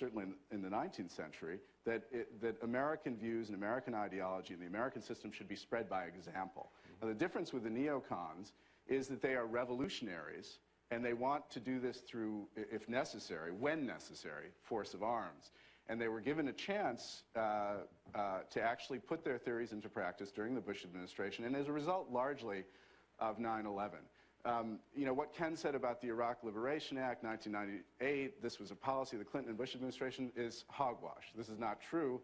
certainly in the 19th century, that American views and American ideology and the American system should be spread by example. Now, the difference with the neocons is that they are revolutionaries, and they want to do this through, if necessary, when necessary, force of arms. And they were given a chance to actually put their theories into practice during the Bush administration, and as a result, largely, of 9/11. You know, what Ken said about the Iraq Liberation Act, 1998, this was a policy of the Clinton and Bush administration, is hogwash. This is not true.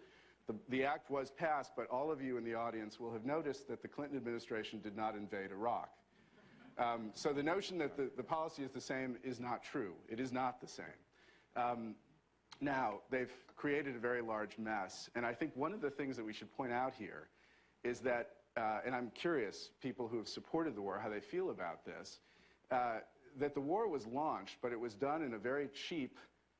The act was passed, but all of you in the audience will have noticed that the Clinton administration did not invade Iraq. So the notion that the policy is the same is not true. It is not the same. Now, they've created a very large mess, and I think one of the things that we should point out here is that, and I'm curious, people who have supported the war, how they feel about this, that the war was launched, but it was done in a very cheap,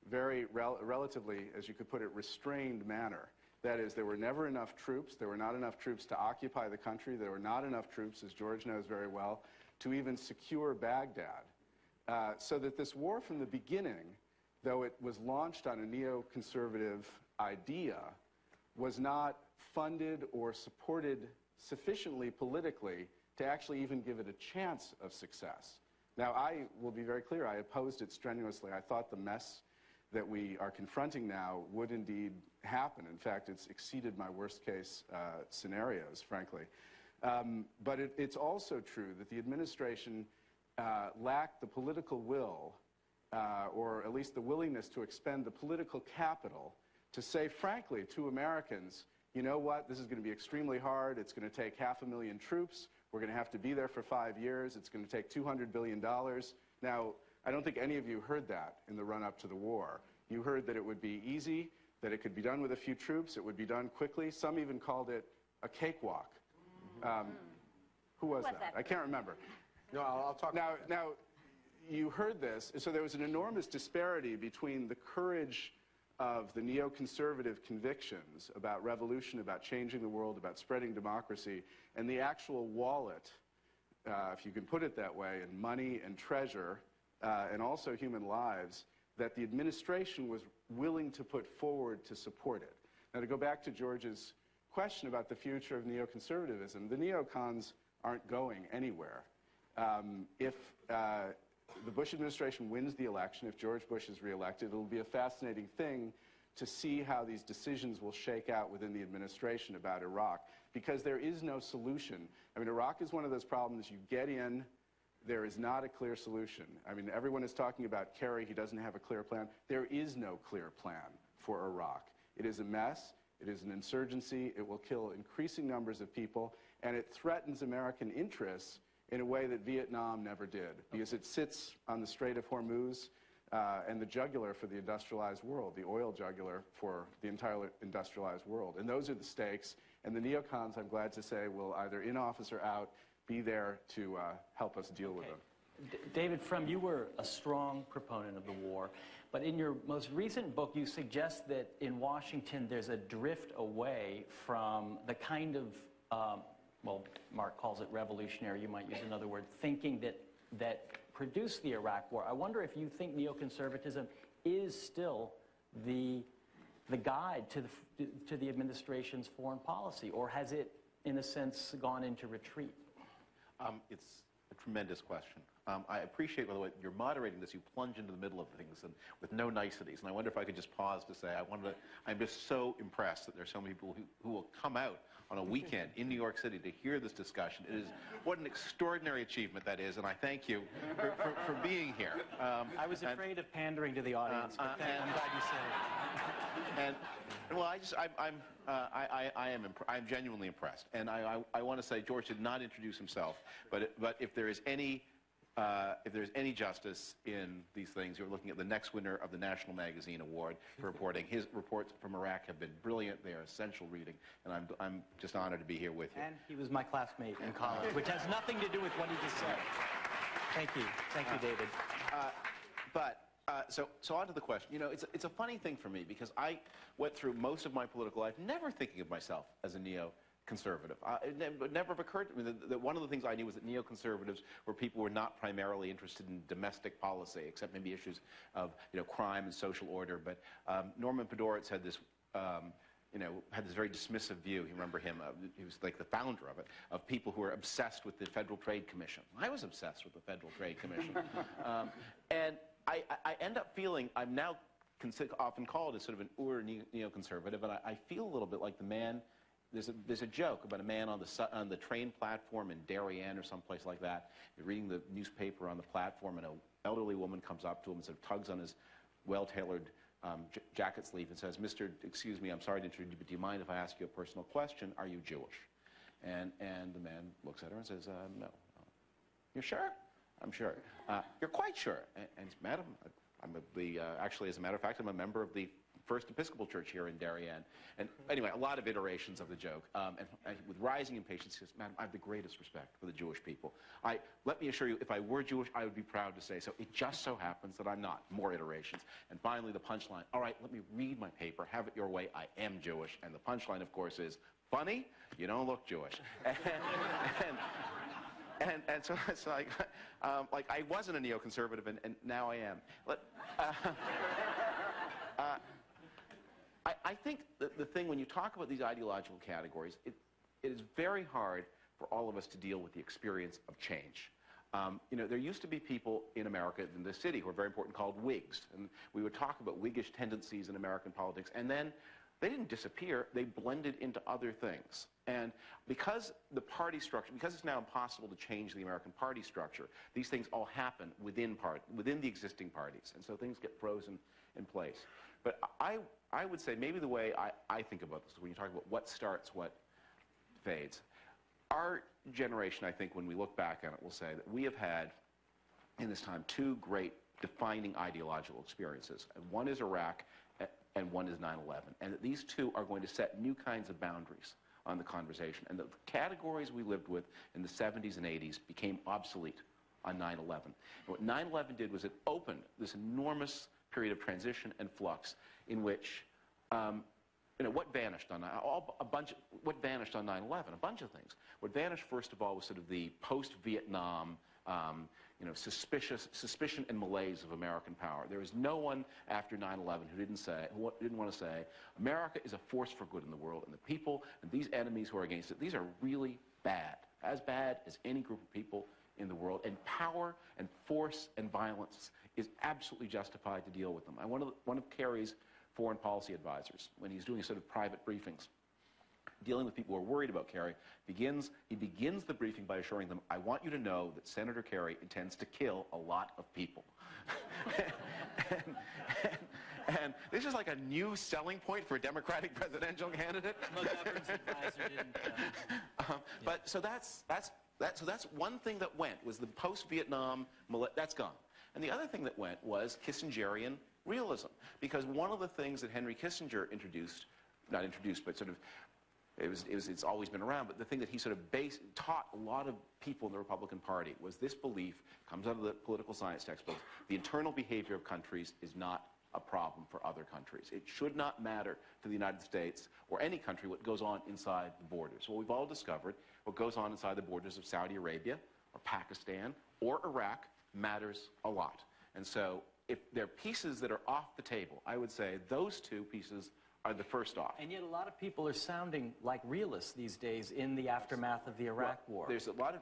very relatively, as you could put it, restrained manner. That is, there were never enough troops. There were not enough troops to occupy the country. There were not enough troops, as George knows very well, to even secure Baghdad. So that this war from the beginning, though it was launched on a neoconservative idea, was not funded or supported sufficiently politically to actually even give it a chance of success. Now, I will be very clear, I opposed it strenuously. I thought the mess that we are confronting now would indeed happen. In fact, it's exceeded my worst case scenarios, frankly. But it's also true that the administration lacked the political will, or at least the willingness to expend the political capital to say, frankly, to Americans, you know what, this is going to be extremely hard. It's going to take 500,000 troops. We're going to have to be there for 5 years. It's going to take $200 billion. Now, I don't think any of you heard that in the run-up to the war. You heard that it would be easy, that it could be done with a few troops, it would be done quickly. Some even called it a cakewalk. Who was that? I can't remember. No, I'll talk. Now, you heard this, so there was an enormous disparity between the courage of the neoconservative convictions about revolution, about changing the world, about spreading democracy, and the actual wallet, if you can put it that way, and money and treasure, and also human lives, that the administration was willing to put forward to support it. Now, to go back to George's question about the future of neoconservatism, the neocons aren't going anywhere. If the Bush administration wins the election, if George Bush is reelected, it'll be a fascinating thing to see how these decisions will shake out within the administration about Iraq, because there is no solution. I mean, Iraq is one of those problems. You get in, there is not a clear solution. I mean, everyone is talking about Kerry. He doesn't have a clear plan. There is no clear plan for Iraq. It is a mess. It is an insurgency. It will kill increasing numbers of people, and it threatens American interests in a way that Vietnam never did, because it sits on the Strait of Hormuz and the jugular for the industrialized world, the oil jugular for the entire industrialized world. And those are the stakes, and the neocons, I'm glad to say, will either in office or out be there to help us deal with them. David Frum, you were a strong proponent of the war, but in your most recent book, you suggest that in Washington there's a drift away from the kind of, well, Mark calls it revolutionary, you might use another word, thinking that produced the Iraq War. I wonder if you think neoconservatism is still the guide to the administration's foreign policy, or has it, in a sense, gone into retreat? It's a tremendous question. I appreciate, by the way, you're moderating this. You plunge into the middle of things and with no niceties. And I wonder if I could just pause to say, I'm just so impressed that there's so many people who will come out on a weekend in New York City to hear this discussion. It is, what an extraordinary achievement that is, and I thank you for being here. I was afraid of pandering to the audience, but I'm glad you said it. And well, I'm genuinely impressed, and I want to say George did not introduce himself, but if there is any justice in these things, you're looking at the next winner of the National Magazine Award for reporting. His reports from Iraq have been brilliant. They are essential reading, and I'm just honored to be here with you. And he was my classmate in college, which has nothing to do with what he just said. Thank you, David. So on to the question. You know, it's a funny thing for me, because I went through most of my political life never thinking of myself as a neo conservative. It never occurred to me that one of the things I knew was that neoconservatives were people who were not primarily interested in domestic policy, except maybe issues of crime and social order. But Norman Podhoretz had this had this very dismissive view. You remember him? He was like the founder of it, of people who were obsessed with the Federal Trade Commission. I was obsessed with the Federal Trade Commission, and I end up feeling I'm now often called as sort of an neoconservative, and I feel a little bit like the man. There's a joke about a man on the train platform in Darien or someplace like that. You're reading the newspaper on the platform, and an elderly woman comes up to him and sort of tugs on his well-tailored jacket sleeve and says, "Mr. Excuse me, I'm sorry to intrude you, but do you mind if I ask you a personal question? Are you Jewish?" And the man looks at her and says, "No." "You're sure?" "I'm sure." "You're quite sure?" And "Madam, actually, as a matter of fact, I'm a member of the First Episcopal Church here in Darien." And anyway, a lot of iterations of the joke. And with rising impatience, he says, "Madam, I have the greatest respect for the Jewish people. Let me assure you, if I were Jewish, I would be proud to say so. It just so happens that I'm not." More iterations. And finally, the punchline, "All right, let me read my paper. Have it your way. I am Jewish." And the punchline, of course, is, "Funny? You don't look Jewish." And so it's like I wasn't a neoconservative, and now I am. I think that the thing, when you talk about these ideological categories, it is very hard for all of us to deal with the experience of change. There used to be people in America, in this city, who are very important, called Whigs. And we would talk about Whiggish tendencies in American politics. And then they didn't disappear. They blended into other things. And because the party structure, because it's now impossible to change the American party structure, these things all happen within the existing parties. And so things get frozen in place. But I would say maybe the way I think about this, when you talk about what starts, what fades, our generation, I think, when we look back on it, will say that we have had, in this time, two great defining ideological experiences. And one is Iraq, and one is 9/11. And that these two are going to set new kinds of boundaries on the conversation. And the categories we lived with in the 70s and 80s became obsolete on 9/11. And what 9/11 did was it opened this enormous period of transition and flux in which, what vanished on 9/11? A bunch of things. What vanished, first of all, was sort of the post-Vietnam, suspicion and malaise of American power. There was no one after 9/11 who didn't want to say, America is a force for good in the world, and the people and these enemies who are against it, these are really bad as any group of people in the world, and power and force and violence is absolutely justified to deal with them. One of Kerry's foreign policy advisors, when he's doing sort of private briefings, dealing with people who are worried about Kerry, he begins the briefing by assuring them, "I want you to know that Senator Kerry intends to kill a lot of people." and this is like a new selling point for a Democratic presidential candidate. McGovern's advisor didn't. But so that's one thing that went, was the post-Vietnam, that's gone. And the other thing that went was Kissingerian realism. Because one of the things that Henry Kissinger not introduced, but sort of, it's always been around, but the thing that he sort of taught a lot of people in the Republican Party was this belief, comes out of the political science textbooks, the internal behavior of countries is not a problem for other countries. It should not matter to the United States or any country what goes on inside the borders. Well, we've all discovered what goes on inside the borders of Saudi Arabia or Pakistan or Iraq matters a lot. And so if there are pieces that are off the table, I would say those two pieces are the first off. And yet a lot of people are sounding like realists these days in the aftermath of the Iraq War. There's a lot of...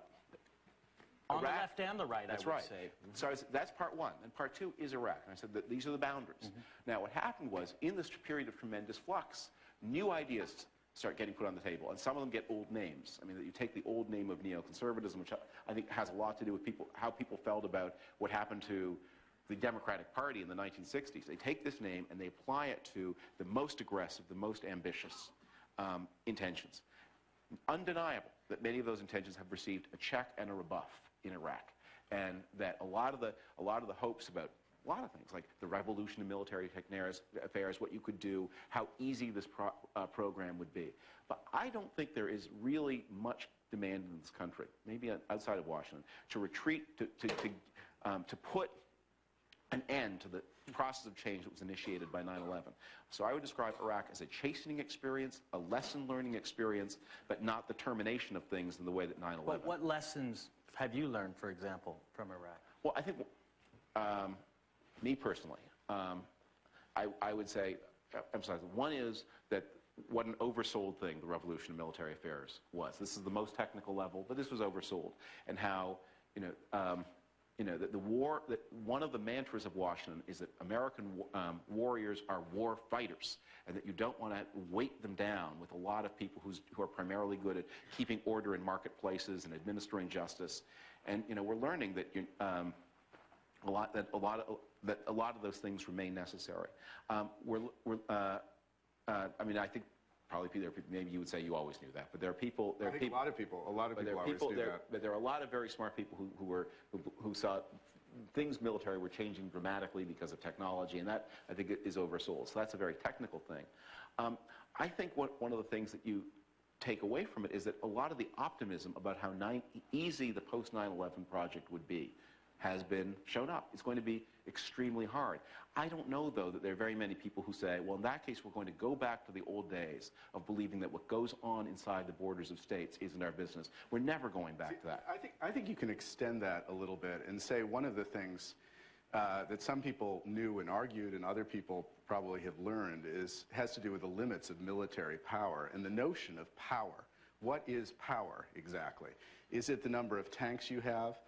On the left and the right, that's I would right. say. So that's part one. And part two is Iraq. And I said that these are the boundaries. Now, what happened was, in this period of tremendous flux, new ideas start getting put on the table. And some of them get old names. I mean, that you take the old name of neoconservatism, which I think has a lot to do with how people felt about what happened to the Democratic Party in the 1960s. They take this name and they apply it to the most aggressive, the most ambitious intentions. Undeniable that many of those intentions have received a check and a rebuff in Iraq, and that a lot of the hopes about a lot of things, like the revolution in military affairs, what you could do, how easy this program would be. But I don't think there is really much demand in this country, maybe outside of Washington, to retreat, to put an end to the process of change that was initiated by 9/11. So I would describe Iraq as a chastening experience, a lesson-learning experience, but not the termination of things in the way that 9/11. What lessons have you learned, for example, from Iraq? Well, I think, me personally, I would say, emphasize, one is that what an oversold thing the revolution of military affairs was. This is the most technical level, but this was oversold. And how, that the war, that one of the mantras of Washington is that American warriors are war fighters, and that you don't want to weight them down with a lot of people who are primarily good at keeping order in marketplaces and administering justice. And we're learning that a lot of those things remain necessary. I mean, I think probably maybe you would say you always knew that, but there are people. I think a lot of people always knew that. But there are a lot of very smart people who saw things military were changing dramatically because of technology, and that I think is oversold. So that's a very technical thing. I think one of the things that you take away from it is that a lot of the optimism about how easy the post 9/11 project would be has been shown up. It's going to be extremely hard. I don't know, though, that there are very many people who say, well, in that case, we're going to go back to the old days of believing that what goes on inside the borders of states isn't our business. We're never going back to that. I think you can extend that a little bit and say one of the things that some people knew and argued and other people probably have learned has to do with the limits of military power and the notion of power. What is power exactly? Is it the number of tanks you have?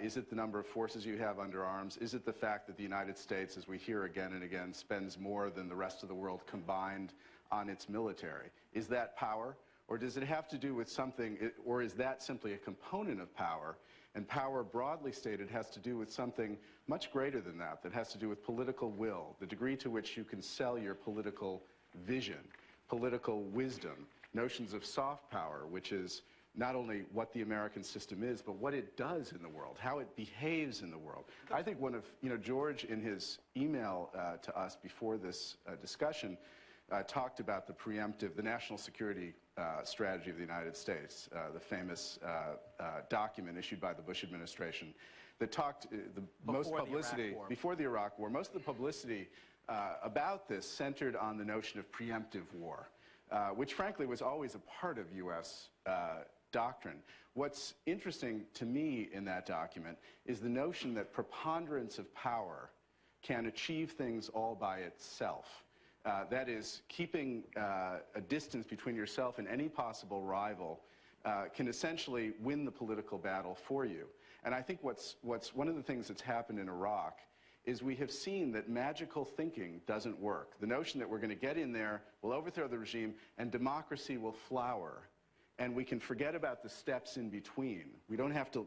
Is it the number of forces you have under arms? Is it the fact that the United States, as we hear again and again, spends more than the rest of the world combined on its military? Is that power? Or does it have to do with something, or is that simply a component of power? And power, broadly stated, has to do with something much greater than that, that has to do with political will, the degree to which you can sell your political vision, political wisdom, notions of soft power, which is not only what the American system is, but what it does in the world, how it behaves in the world. I think one of, George, in his email to us before this discussion, talked about the national security strategy of the United States, the famous document issued by the Bush administration that talked, most publicity, before the Iraq War, most of the publicity about this centered on the notion of preemptive war, which frankly was always a part of U.S. Doctrine. What's interesting to me in that document is the notion that preponderance of power can achieve things all by itself. That is, keeping a distance between yourself and any possible rival can essentially win the political battle for you. And I think what's one of the things that's happened in Iraq is we have seen that magical thinking doesn't work. The notion that we're going to get in there, we'll overthrow the regime, and democracy will flower. And we can forget about the steps in between. We don't have to,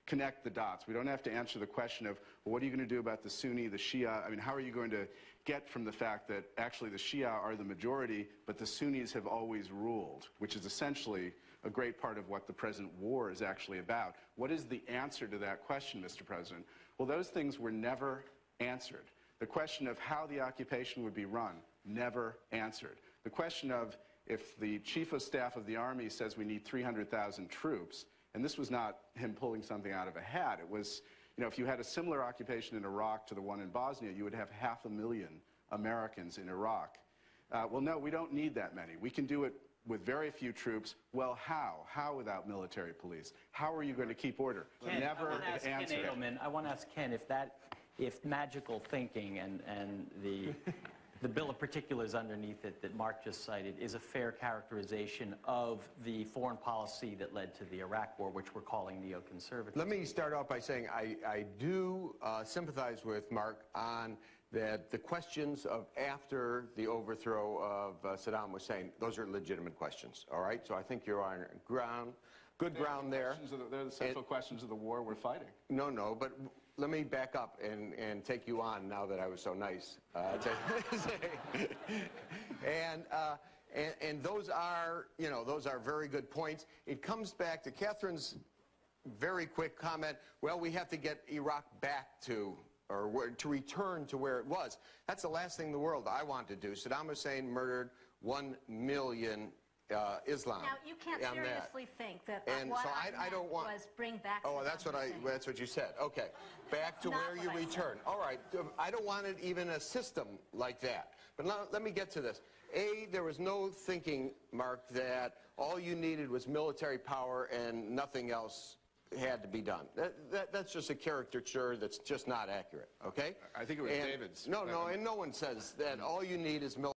connect the dots. We don't have to answer the question of, well, what are you going to do about the Sunni, the Shia? I mean, how are you going to get from the fact that actually the Shia are the majority, but the Sunnis have always ruled, which is essentially a great part of what the present war is actually about. What is the answer to that question, Mr. President? Well, those things were never answered. The question of how the occupation would be run, never answered. The question of if the Chief of Staff of the Army says we need 300,000 troops, and this was not him pulling something out of a hat, it was, if you had a similar occupation in Iraq to the one in Bosnia, you would have 500,000 Americans in Iraq. Well, no, we don't need that many. We can do it with very few troops. Well, how? How without military police? How are you going to keep order? Ken, never Ken Edelman, I want to ask Ken if magical thinking and the bill of particulars underneath it that Mark just cited is a fair characterization of the foreign policy that led to the Iraq War, which we're calling neoconservatism. Let me start off by saying I do sympathize with Mark on that the questions of after the overthrow of Saddam Hussein, those are legitimate questions, all right? So I think you're on good ground there. They're the central questions of the war we're fighting. No, but let me back up and take you on now that I was so nice. And those are, those are very good points. It comes back to Catherine's very quick comment, well, we have to get Iraq back to return to where it was. That's the last thing in the world I want to do. Saddam Hussein murdered 1 million Islam. Now, you can't on that. seriously think that And what so I don't meant want. was bring back Oh, Saddam Hussein. that's what you said. Okay, back to Not where you what I said. return. All right, I don't want it even a system like that. But now, let me get to this. There was no thinking, Mark, that all you needed was military power and nothing else had to be done. That's just a caricature that's just not accurate, okay? I think it was David's. No, and no one says that all you need is military